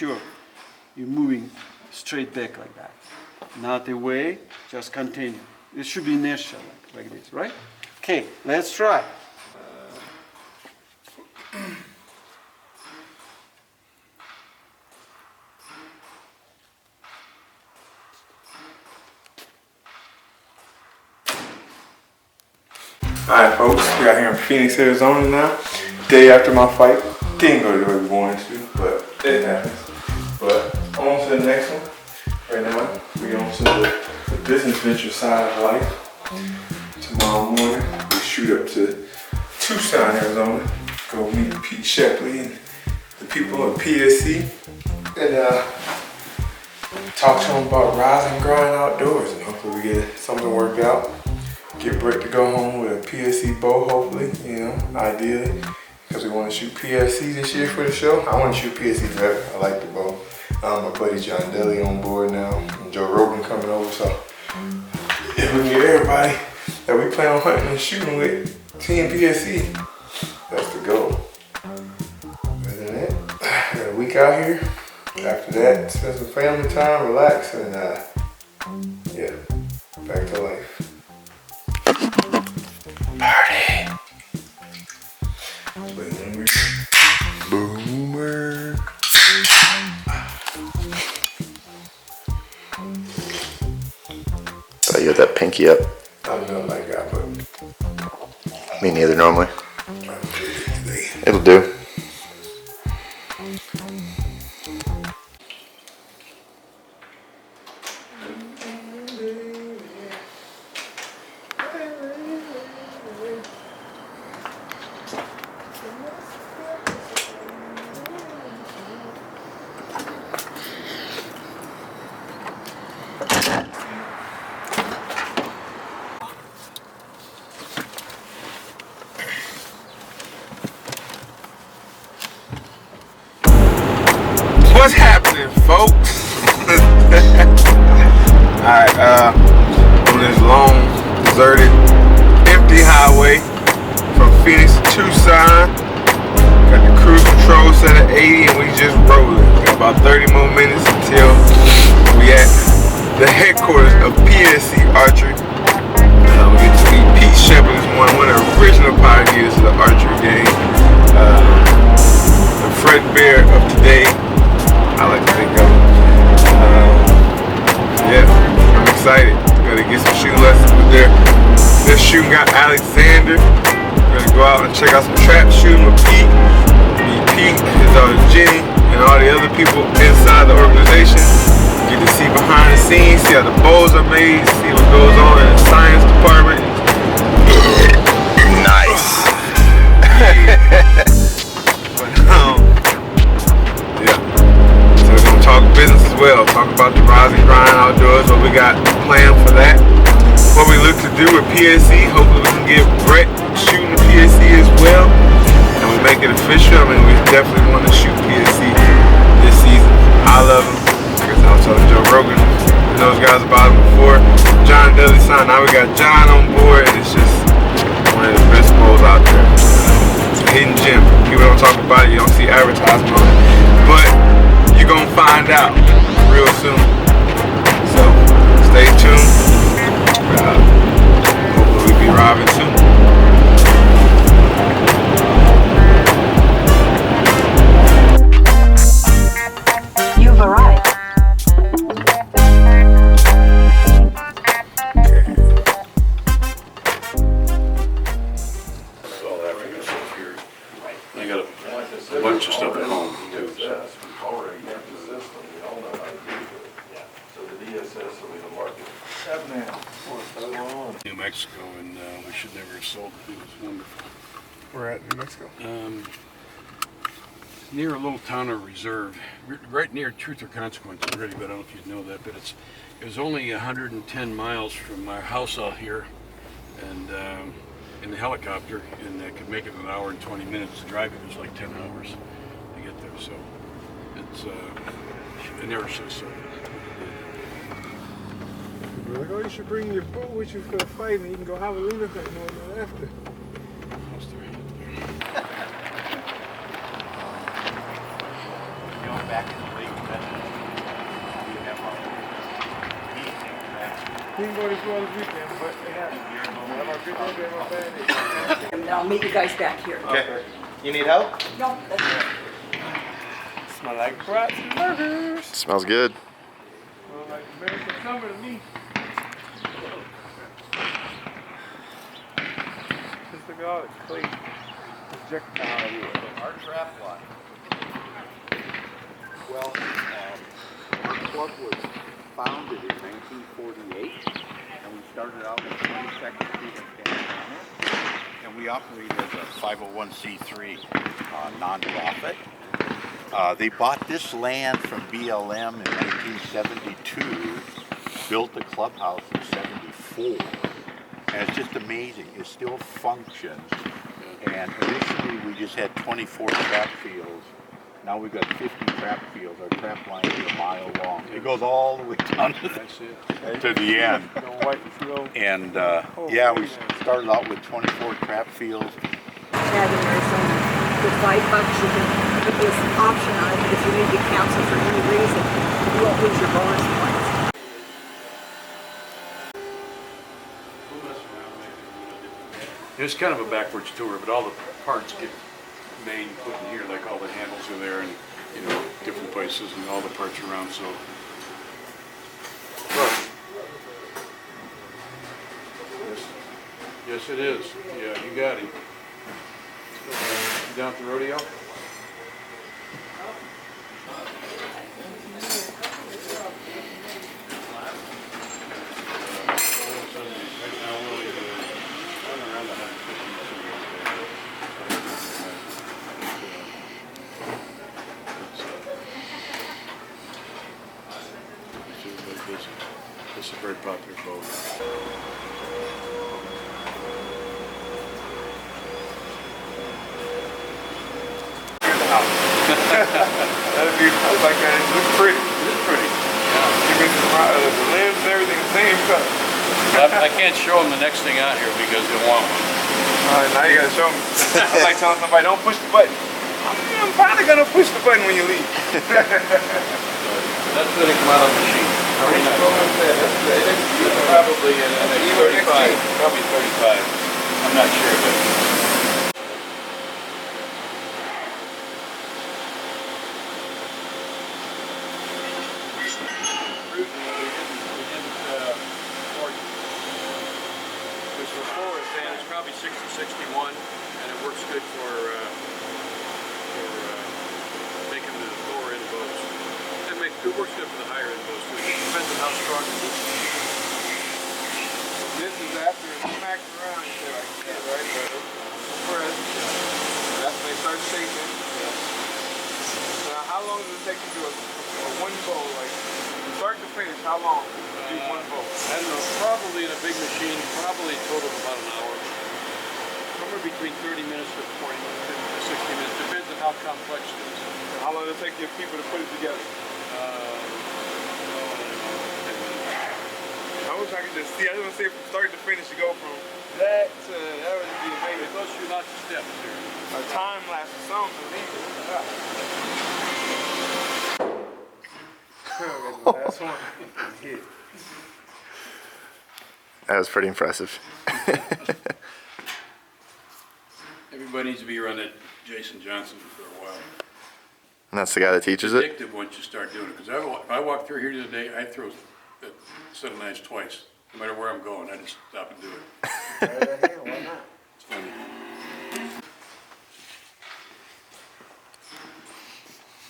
sure you're moving straight back like that. Not away, just continue. It should be inertia like this, right? Okay, let's try. Alright folks, we got here in Phoenix, Arizona now. Day after my fight. Didn't go the way we wanted to, but it happens. But on to the next one. Right now, we on to the business venture side of life. Tomorrow morning, we shoot up to Tucson, Arizona. Go meet Pete Shepley and the people at PSE. And talk to them about rise and grind outdoors. And hopefully we get something worked out. Get Brett to go home with a PSE bow, hopefully, you know, ideally. Because we want to shoot PSE this year for the show. I want to shoot PSE forever. I like the bow. My buddy John Deli on board now. And Joe Rogan coming over, so if we can get everybody that we plan on hunting and shooting with Team PSE, that's the goal. Other than that, I got a week out here. After that, spend some family time, relax, and yeah, back to life. Party. Boomer. Oh, you got that pinky up? I don't know like that, but Me neither normally. It'll do. What's happening, folks? Alright, on this long, deserted, empty highway from Phoenix to Tucson. Got the cruise control set at 80 and we just rolling. Got about 30 more minutes until we at the headquarters of PSE Archery. We get to meet Pete Shepley, one of the original pioneers of the archery game. The Fred Bear of today, I like to think of it. Yeah, I'm excited. Gotta get some shooting lessons with their shooting guy Alexander. Gonna go out and check out some trap shooting with Pete. Meet Pete, his daughter Jenny, and all the other people inside the organization. Get to see behind the scenes, see how the bows are made, see what goes on in the science department. Nice. Talk business as well, talk about the rise and grind outdoors, what we got planned for that, what we look to do with PSE. Hopefully we can get Brett shooting PSE as well, and we make it official. I mean, we definitely want to shoot PSE this season. I love him, because I was telling Joe Rogan and those guys about him before. John Deli signed, now we got John on board, and it's just one of the best bowls out there. It's a hidden gem. People don't talk about it, you don't see advertisement on it, but you're gonna find out real soon. So stay tuned. Hopefully we'll be arriving soon. You've arrived. I got a bunch of stuff at home too. So. New Mexico, and we should never have sold it. It was wonderful. We're at New Mexico. Near a little town of Reserve, right near Truth or Consequence, really, but I don't know if you know that, but it was only 110 miles from our house out here, and in the helicopter, and I could make it in an hour and 20 minutes. Driving was like 10 hours to get there, so it's I never should have sold it. We're like, oh, you should bring your bow with you for the fight, and you can go have a little bit more after. Going back in the league. Didn't go this well this weekend, but it happened. Have a good day, have a bad day. And then I'll meet you guys back here. Okay. You need help? No, that's it. Smell like brats and burgers. Smells good. Smell like American summer to me. Just look at all the clay. Projectile here. Our trap lot. Well, our club was founded in 1948, and we started out at 22nd Street in California, and we operate as a 501c3 nonprofit. They bought this land from BLM in 1972, built the clubhouse in 74, and it's just amazing. It still functions. And initially we just had 24 trap fields. Now we've got 50 trap fields. Our trap line is a mile long. It goes all the way down to the end. And yeah, we started out with 24 trap fields. Had in Arizona. For $5, you can put this option on it. If you need to cancel for any reason, you won't lose your bonus points. It's kind of a backwards tour, but all the parts get made and put in here, like all the handles are there and, you know, different places and all the parts around, so. Yes, it is. Yeah, you got him. You down at the rodeo? This is a very popular boat. That'd be like that. It looks pretty. It is pretty. Even the limbs and everything, the same color. I can't show them the next thing out here because they want one. Now you gotta show me. It's like telling somebody, don't push the button. I'm probably gonna push the button when you leave. That's gonna come out of the machine. Probably in 35. Probably 35. I'm not sure, but. It's probably 60, 61, and it works good for making the lower end boats. It works good for the higher end boats too. It depends on how strong it is. This is after it smacks around, you say like, yeah, right, press. That's when they start shaking. Now, how long does it take to do a one bowl, like, from start to finish, how long to do one bowl? I don't know, probably in a big machine, probably total of about an hour. Somewhere between 30 minutes to 40 minutes to 60 minutes, depends on how complex it is. And how long does it take your people to put it together? I wish I could just see, I just want to see from start to finish, you go from that to, that would be amazing. It goes through lots of steps here. A time lapse or something, That's one. Hit. That was pretty impressive. Everybody needs to be around that Jason Johnson for a while. And that's the guy that teaches it? Addictive once you start doing it, because if I walk through here today, I throw that set of knives twice. No matter where I'm going, I just stop and do it. Why not? It's funny.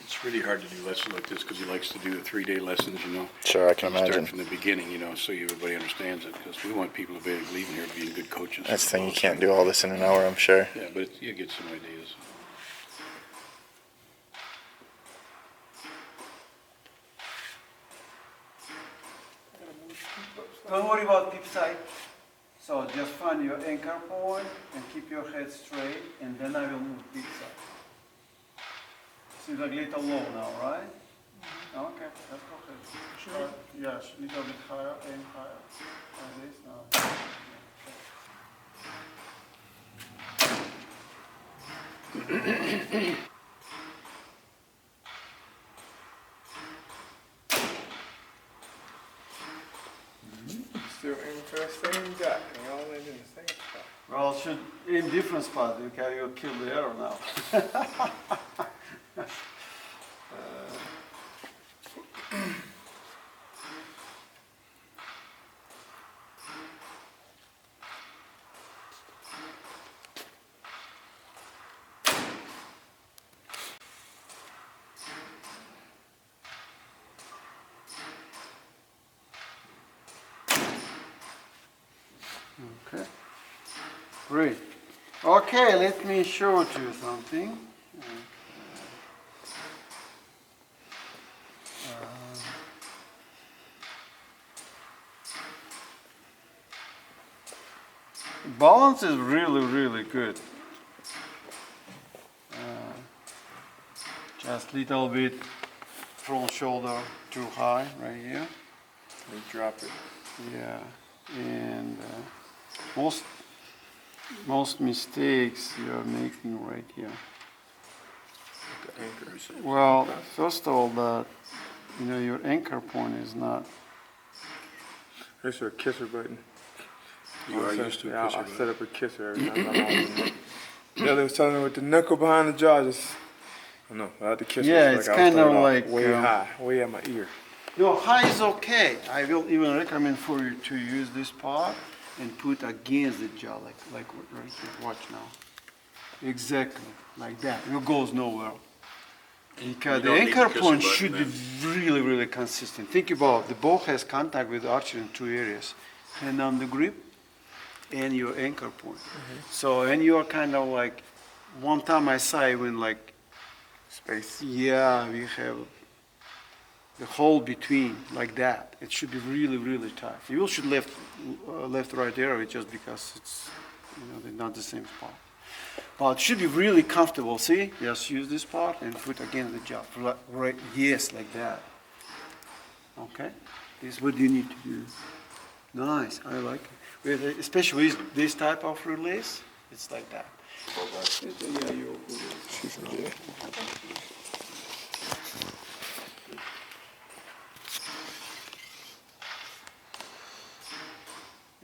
It's really hard to do lessons like this because he likes to do the 3-day lessons, you know. Sure, I can Start imagine. from the beginning, you know, so everybody understands it, because we want people to be leaving here to be good coaches. That's the thing, you can't do all this in an hour, I'm sure. Yeah, but you get some ideas. Don't worry about deep side. So just find your anchor point and keep your head straight, and then I will move deep side. Seems like a little low now, right? Okay, let's go ahead. Yes, a little bit higher, aim higher. Like this now. same guy. They all land in the same spot. Well, should in different spots. You can you kill the arrow now. Okay, great. Okay, let me show you something. Balance is really, really good. Just little bit front shoulder too high right here. And drop it. Yeah, and most mistakes you're making right here. The anchor. Well, first of all, that your anchor point is not. There's a kisser button. You are used to a Yeah, kisser I button. set up a kisser every time I'm on. The other was telling me with the knuckle behind the jaw, just, I don't know, I had the kisser. Yeah, like it's I was kinda starting off like, way high, way at my ear. No, high is okay. I will even recommend for you to use this part and put against the jaw, like right here. Watch now. Exactly, like that. It goes nowhere. Because the don't need anchor the kisser point button should be then. really, really consistent. Think about the bow has contact with the archer in two areas. Hand on the grip and your anchor point. So, and you are kind of like, one time I saw even like, Space. yeah, we have the hole between, like that. It should be really, really tight. You should left, right arrow just because it's, they're not the same spot. But it should be really comfortable. See, just use this part and put against the jaw. Right, yes, like that. Okay, this is what you need to do. Nice, I like it. Especially with this type of release, it's like that. Yeah, you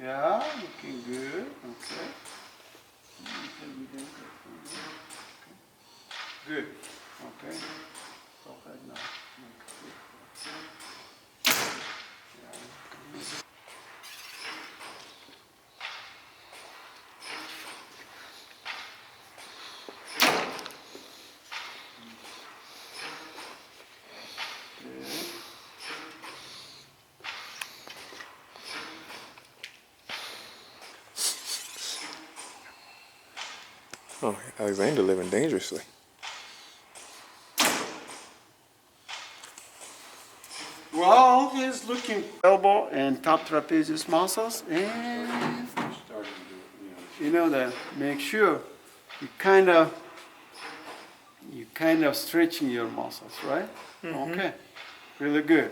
Yeah, looking good. Okay. Good. Okay. Go ahead now. Oh, Alexander living dangerously. Well, he's looking elbow and top trapezius muscles, and that make sure you kind of stretching your muscles, right? Okay, really good.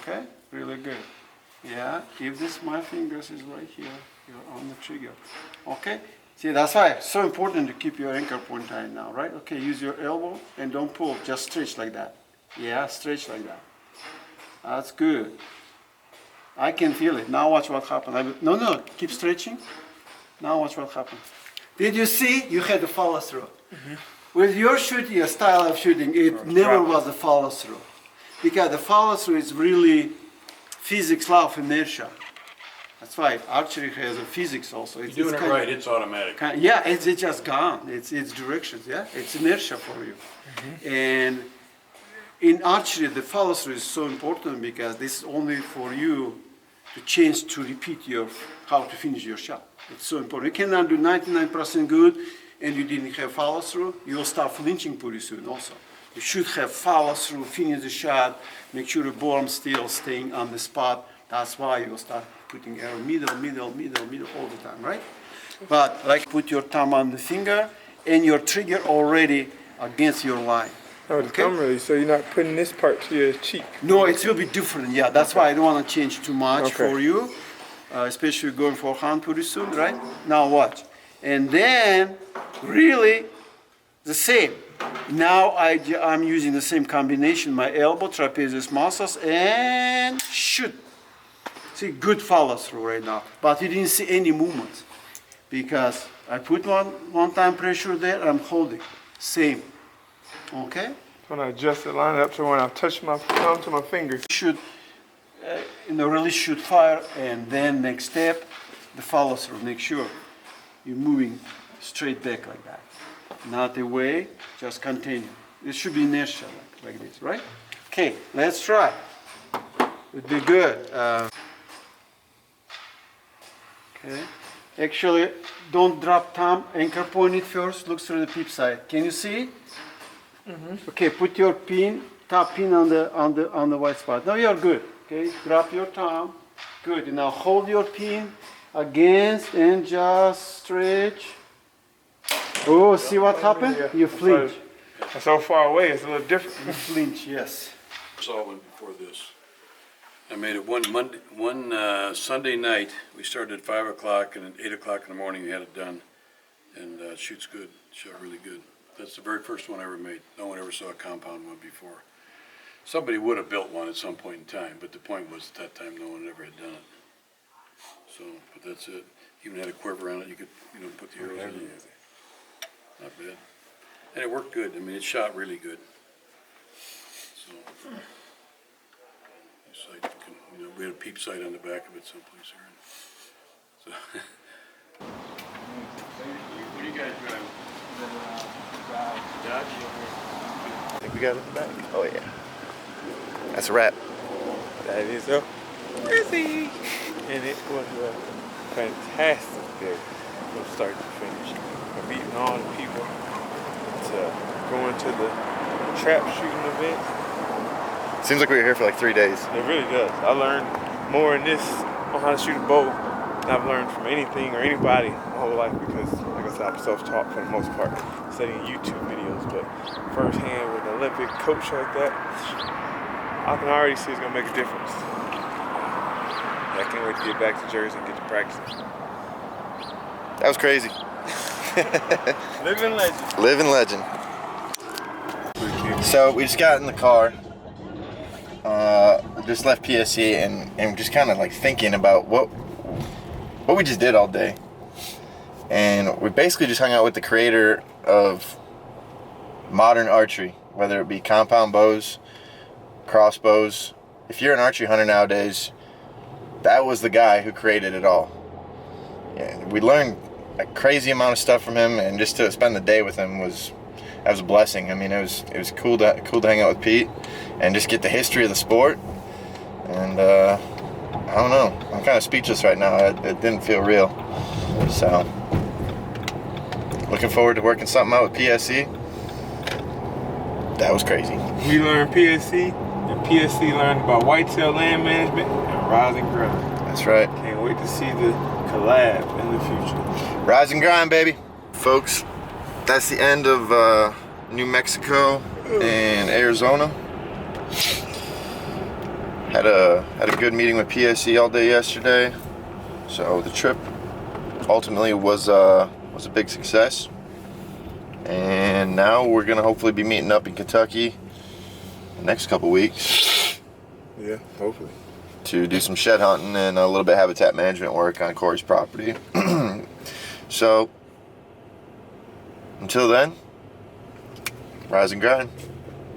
Okay, really good. Yeah, if my fingers is right here, you're on the trigger. Okay. See, that's why it's so important to keep your anchor point tight now, right? Okay, use your elbow and don't pull, just stretch like that. Yeah, stretch like that. That's good. I can feel it. Now watch what happened. No, keep stretching. Now watch what happened. Did you see? You had the follow through. With your shooting, your style of shooting, it never was a follow through. Because the follow through is really physics, law of inertia. That's why archery has a physics also. You're doing it right, it's automatic. Yeah, it's just gone. It's directions, yeah? It's inertia for you. And in archery, the follow through is so important because this is only for you to change to repeat how to finish your shot. It's so important. You cannot do 99% good and you didn't have follow through. You will start flinching pretty soon also. You should have follow through, finish the shot, make sure the bottom still staying on the spot. That's why you will start putting arrow middle all the time, right? But like put your thumb on the finger and your trigger already against your line. Oh, the thumb really, so you're not putting this part to your cheek. No, it will be different, yeah. That's why I don't want to change too much Okay. for you, especially going for hand pretty soon, right? Now watch. And then really the same. Now I'm using the same combination, my elbow, trapezius muscles, and shoot. See, good follow through right now, but you didn't see any movement because I put one time pressure there, I'm holding, same, okay? When I adjust the line up so when I touch my thumb to my finger. Should, really shoot fire, and then next step, the follow through, make sure you're moving straight back like that. Not away, just continue. It should be inertia like this, right? Okay, let's try. It'd be good. Okay. Actually, don't drop thumb. Anchor point it first. Look through the peep side. Can you see it? Okay. Put your pin, top pin on the white spot. Now you're good. Okay. Drop your thumb. Good. Now hold your pin against and just stretch. Oh, see what happened? Yeah. You flinch. I'm so far away, it's a little different. You flinch. Yes. Saw one before this. I made it one Sunday night. We started at 5 o'clock, and at 8 o'clock in the morning we had it done. And it shoots good. Shot really good. That's the very first one I ever made. No one ever saw a compound one before. Somebody would have built one at some point in time, but the point was at that time no one ever had done it. So, but that's it. Even had a quiver on it. You could, put the arrows in it. Not bad. And it worked good. I mean, it shot really good. So, sight can, we had a peep sight on the back of it someplace here. So, what do you guys drive? Dodge? I think we got it in the back. Oh yeah. That's a wrap. That is so busy. And it was a fantastic day from start to finish. We're meeting all the people to going to the trap shooting event. Seems like we were here for like 3 days. It really does. I learned more in this on how to shoot a bow than I've learned from anything or anybody my whole life because, like I said, I'm self-taught for the most part, studying YouTube videos, but firsthand with an Olympic coach like that, I can already see it's going to make a difference. I can't wait to get back to Jersey and get to practicing. That was crazy. Living legend. Living legend. So we just got in the car. Just left PSE and just kind of like thinking about what we just did all day. And we basically just hung out with the creator of modern archery, whether it be compound bows, crossbows. If you're an archery hunter nowadays, that was the guy who created it all. Yeah, we learned a crazy amount of stuff from him, and just to spend the day with him was a blessing. I mean, it was cool to hang out with Pete and just get the history of the sport. And I don't know, I'm kind of speechless right now. It didn't feel real. So looking forward to working something out with PSE. That was crazy. We learned PSE, and PSE learned about whitetail land management and rise and grind. That's right. Can't wait to see the collab in the future. Rise and grind, baby. Folks, that's the end of New Mexico and Arizona. Had a good meeting with PSE all day yesterday. So the trip ultimately was a big success. And now we're gonna hopefully be meeting up in Kentucky the next couple weeks. Yeah, hopefully. To do some shed hunting and a little bit of habitat management work on Corey's property. So until then, rise and grind.